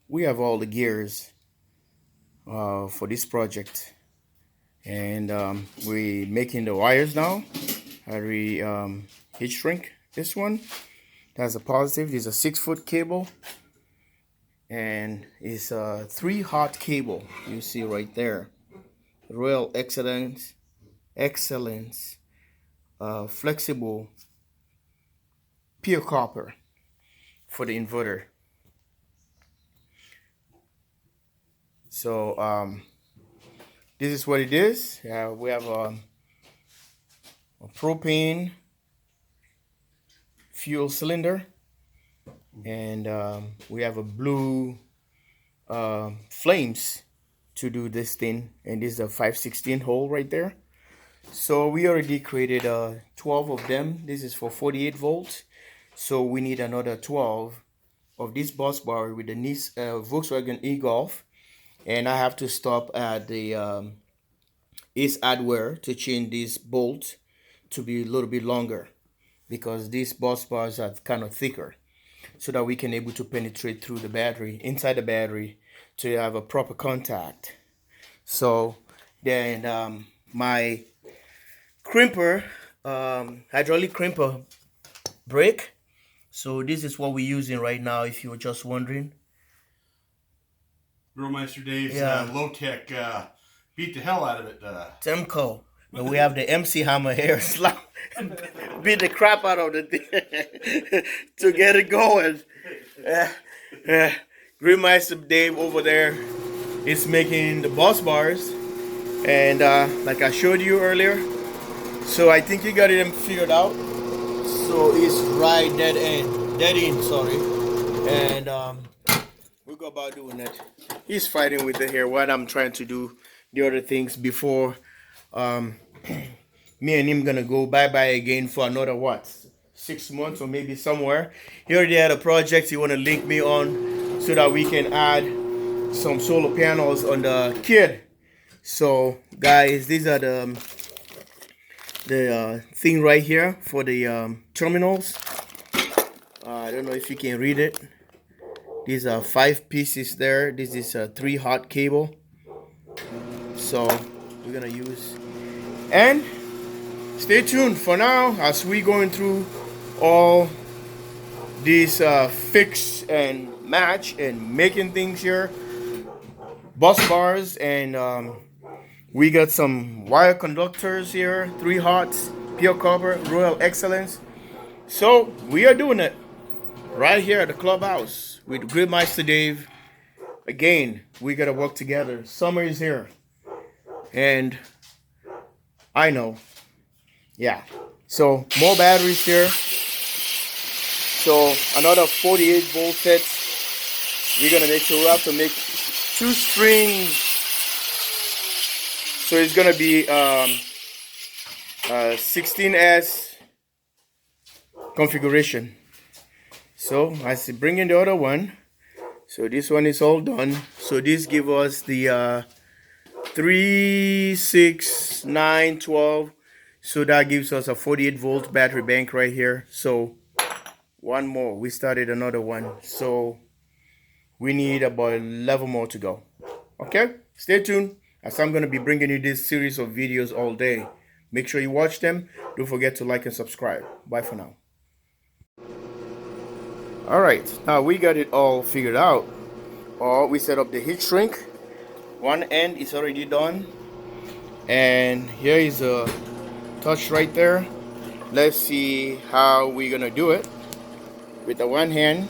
we have all the gears for this project, and we're making the wires now. We heat shrink this one. That's a positive. This is a 6-foot cable, and it's a 3-hot cable. You see right there, Royal Excellence, flexible pure copper for the inverter. So this is what it is. We have a propane fuel cylinder, and we have a blue flames to do this thing, and this is a 5/16 hole right there. So we already created 12 of them. This is for 48 volts, so we need another 12 of this bus bar with the Volkswagen e-Golf, and I have to stop at the Ace Hardware to change this bolt to be a little bit longer, because these bus bars are kind of thicker, so that we can able to penetrate through the battery, inside the battery, to have a proper contact. So then my crimper, hydraulic crimper break. So this is what we're using right now, if you were just wondering. Grillmeister Dave's low-tech beat the hell out of it. Temco. And we have the MC hammer here, slap, beat the crap out of the thing to get it going. Grillmeister Dave over there is making the bus bars, and like I showed you earlier, so I think he got them figured out. So it's right dead in, sorry, and we go about doing it. He's fighting with it here while I'm trying to do the other things before me and him gonna go bye-bye again for another 6 months or maybe somewhere. He already had a project he want to link me on so that we can add some solar panels on the kit. So guys, these are the thing right here for the terminals. I don't know if you can read it. These are 5 pieces there. This is a 3-hot cable. So we're gonna use, and stay tuned for now as we going through all these fix and match and making things here, bus bars, and we got some wire conductors here, 3 hots, pure copper, Royal Excellence. So we are doing it right here at the clubhouse with Grillmeister Dave. Again, we gotta work together. Summer is here, and I know, yeah. So more batteries here. So another 48 volt sets. We're gonna make sure we have to make 2 strings. So it's gonna be 16S configuration. So I see bring in the other one. So this one is all done. So this give us the 3, 6, 9, 12. So that gives us a 48 volt battery bank right here. So one more. We started another one. So we need about 11 more to go. Okay? Stay tuned, as I'm going to be bringing you this series of videos all day. Make sure you watch them. Don't forget to like and subscribe. Bye for now. Alright, now we got it all figured out. We set up the heat shrink. One end is already done. And here is a touch right there. Let's see how we're going to do it. With the one hand,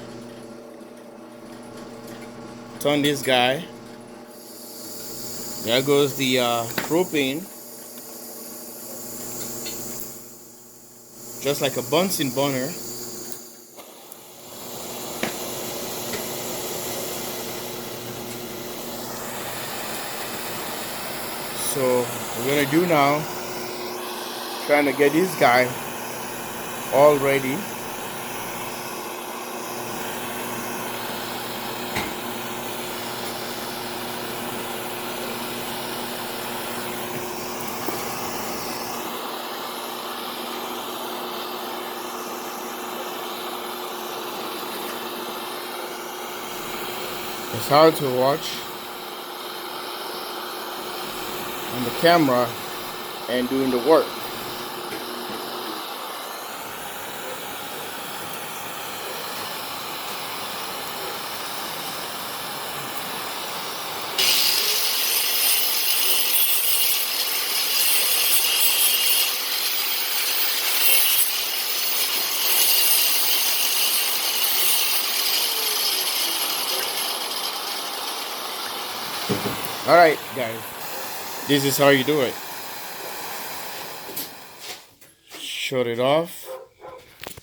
turn this guy. There goes the propane. Just like a Bunsen burner. So we're gonna do now, trying to get this guy all ready. It's hard to watch on the camera and doing the work. Alright guys, this is how you do it. Shut it off,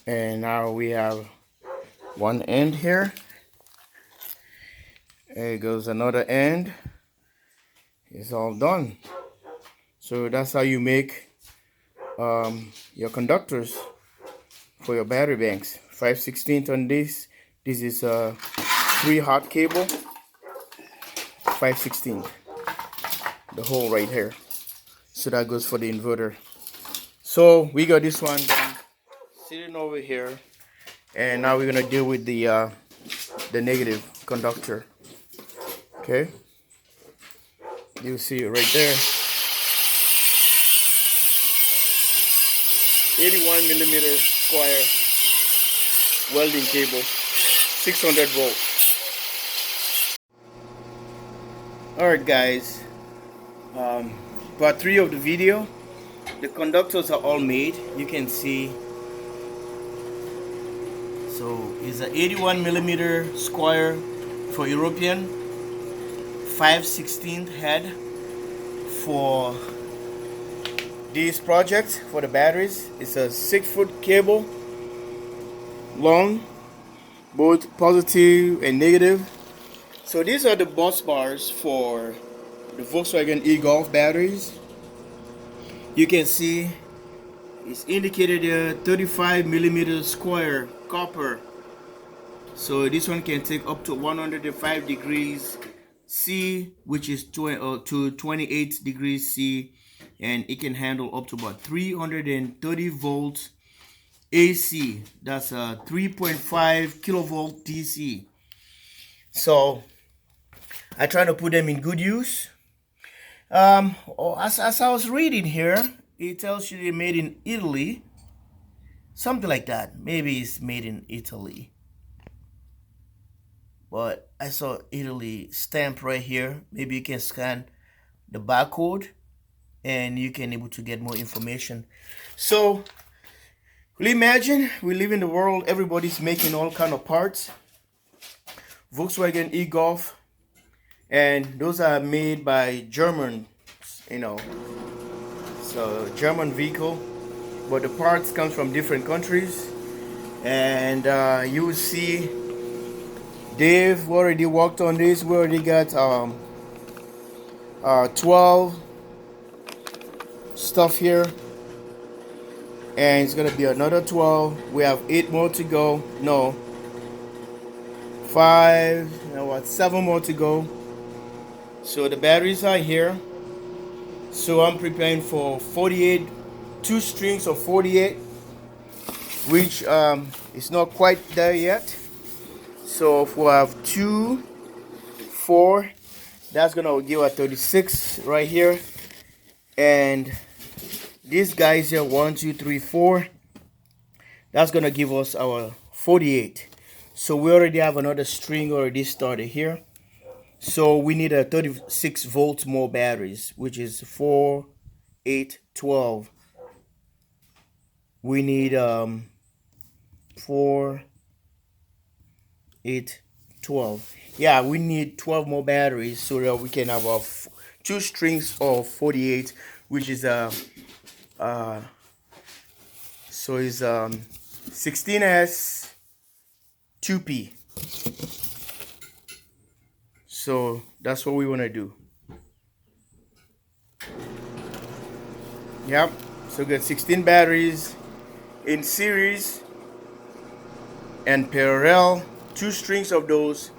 and now we have one end here. There goes another end. It's all done. So that's how you make your conductors for your battery banks. 5/16 on this. This is a 3 hot cable. 5/16, the hole right here. So that goes for the inverter. So we got this one done, sitting over here, and now we're gonna deal with the negative conductor. Okay, you see it right there. 81mm square welding cable, 600 volts. Alright guys, part 3 of the video. The conductors are all made, you can see. So it's an 81mm square for European, 5/16 head for this project. For the batteries, it's a 6-foot cable long, both positive and negative. So these are the bus bars for the Volkswagen e-Golf batteries. You can see it's indicated there 35mm square copper. So this one can take up to 105 degrees C, which is to 28 degrees C, and it can handle up to about 330 volts AC. That's a 3.5 kilovolt DC. So I try to put them in good use. As I was reading here, it tells you they're made in Italy, something like that. Maybe it's made in Italy, but I saw Italy stamp right here. Maybe you can scan the barcode and you can able to get more information. So will you imagine, we live in the world, everybody's making all kind of parts. Volkswagen e-Golf, and those are made by German, so German vehicle, but the parts come from different countries. And you will see Dave already worked on this. We already got 12 stuff here, and it's gonna be another 12. We have 8 more to go. No, 5, 7 more to go. So the batteries are here. So I'm preparing for 48, 2 strings of 48, which is not quite there yet. So if we have 2, 4, that's gonna give us 36 right here. And these guys here, 1, 2, 3, 4, that's gonna give us our 48. So we already have another string already started here. So we need a 36 volts more batteries, which is 4, 8, 12. We need 4, 8, 12. Yeah, we need 12 more batteries so that we can have our 2 strings of 48, which is so is 16S 2P. So that's what we want to do. Yep. So we got 16 batteries in series and parallel, 2 strings of those.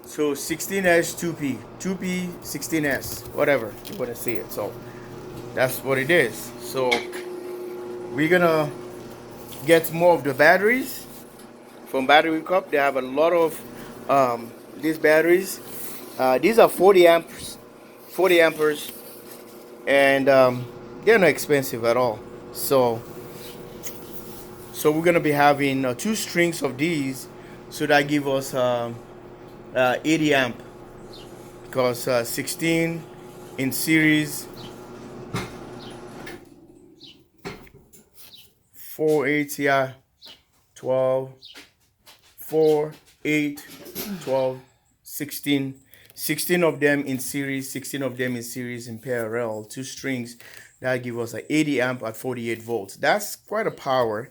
So 16S 2P, 2P 16S, whatever you want to say it. So that's what it is. So we're gonna get more of the batteries from Battery Cup. They have a lot of these batteries. These are 40 amps, 40 amperes, and they're not expensive at all. So we're gonna be having 2 strings of these, so that give us 80 amp, because 16 in series, 4 8, yeah, 12, 4 8, 12, 16. 16 of them in series, 16 of them in series in parallel, 2 strings. That give us an 80 amp at 48 volts. That's quite a power.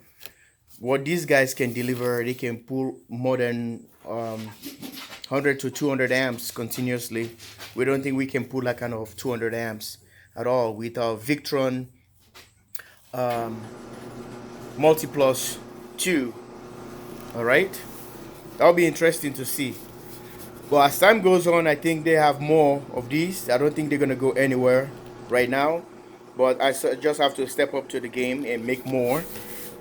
What these guys can deliver, they can pull more than 100 to 200 amps continuously. We don't think we can pull that kind of 200 amps at all with our Victron Multiplus 2. All right, that'll be interesting to see. But as time goes on, I think they have more of these. I don't think they're gonna go anywhere right now, but I just have to step up to the game and make more.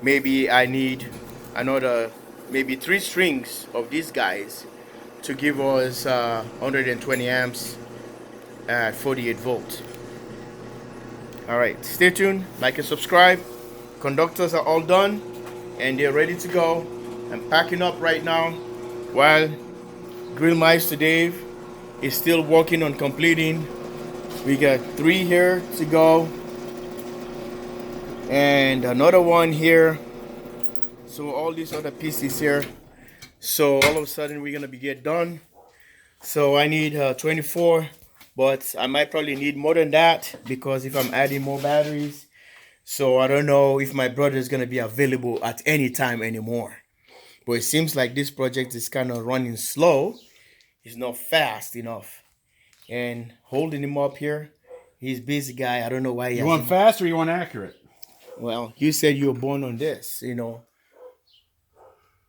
Maybe I need another, maybe 3 strings of these guys to give us 120 amps at 48 volts. All right, stay tuned, like and subscribe. Conductors are all done and they're ready to go. I'm packing up right now while Grillmeister Dave is still working on completing. We got 3 here to go and another one here. So all these other pieces here. So all of a sudden we're gonna be get done. So I need 24, but I might probably need more than that, because if I'm adding more batteries. So I don't know if my brother is gonna be available at any time anymore. But it seems like this project is kind of running slow. It's not fast enough. And holding him up here, he's a busy guy. I don't know why he You want fast or you want accurate? Well, you said you were born on this, you know.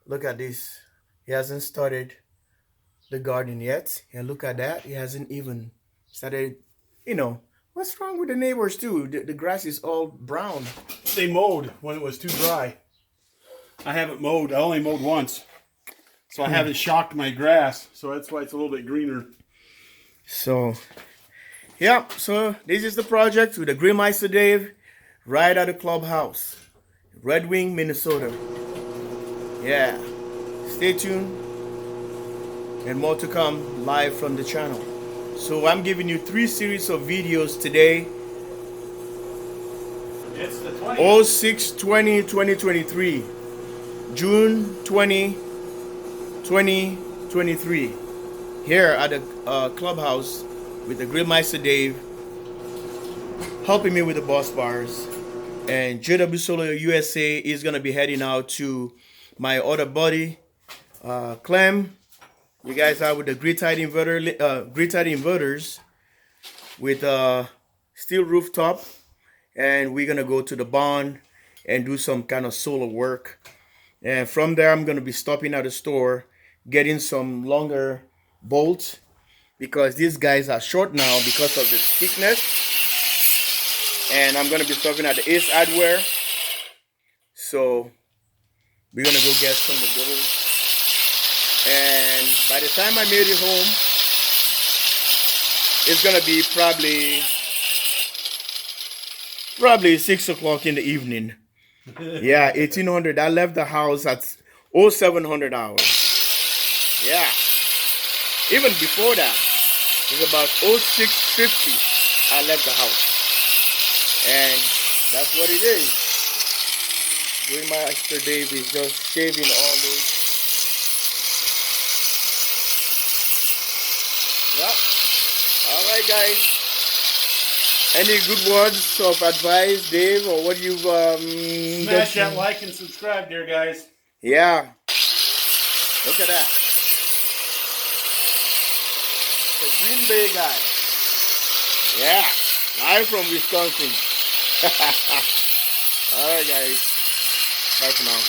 Look at this. He hasn't started the garden yet. And look at that. He hasn't even started, you know. What's wrong with the neighbors too? The grass is all brown. They mowed when it was too dry. I haven't mowed. I only mowed once. So I haven't shocked my grass. So that's why it's a little bit greener. So, yeah. So this is the project with the Grillmeister Dave right at the clubhouse. Red Wing, Minnesota. Yeah. Stay tuned. And more to come live from the channel. So I'm giving you 3 series of videos today. It's the 20th. 06/20/2023. June 20, 2023. Here at the clubhouse with the Grillmeister Dave helping me with the bus bars. And jwsolarusa is going to be heading out to my other buddy, Clem. You guys are with the grid-tied inverters with steel rooftop, and we're gonna go to the barn and do some kind of solar work. And from there, I'm gonna be stopping at the store, getting some longer bolts, because these guys are short now because of the thickness. And I'm gonna be stopping at the Ace Hardware, so we're gonna go get some of those. And by the time I made it home, it's gonna be probably 6 o'clock in the evening. Yeah, 1800. I left the house at 0700 hours. Yeah, even before that, it's about 0650. I left the house, and that's what it is. Grillmeister Dave is just shaving all those. Yep. All right, guys. Any good words of advice, Dave, or what you've Smash that like and subscribe, dear guys. Yeah. Look at that. It's a Green Bay guy. Yeah. Live from Wisconsin. All right, guys. Bye for now.